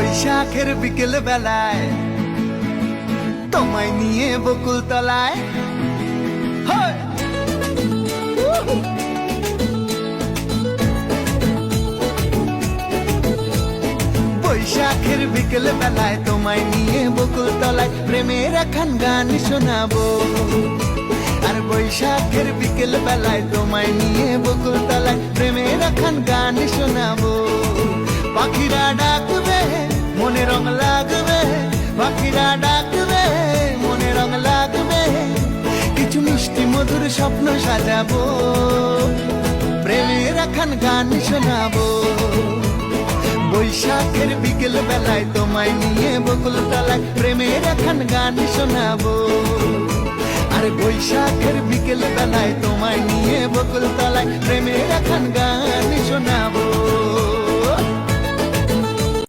বৈশাখের বিকেল বেলায় তোমায় নিয়ে বকুল তলায় বৈশাখের বিকেল বেলায় তোমায় নিয়ে বকুল তলায় প্রেমের একখান গান শোনাবো। আর বৈশাখের বিকেল বেলায় তোমায় নিয়ে বকুল তলায় প্রেমের একখান গান শোনাবো। পাখিরা ডাকবে মনে রং লাগবে, পাখিরা ডাকবে মনে রং লাগবে, কিছু মিষ্টি মধুর স্বপ্ন সাজাবো, প্রেমের একখান গান শোনাবো। বৈশাখের বিকেল বেলায় তোমায় নিয়ে বকুল তলায় প্রেমের একখান গান শোনাবো। আর বৈশাখের বিকেল বেলায় তোমায় নিয়ে বকুল তলায় প্রেমের একখান গান শোনাবো।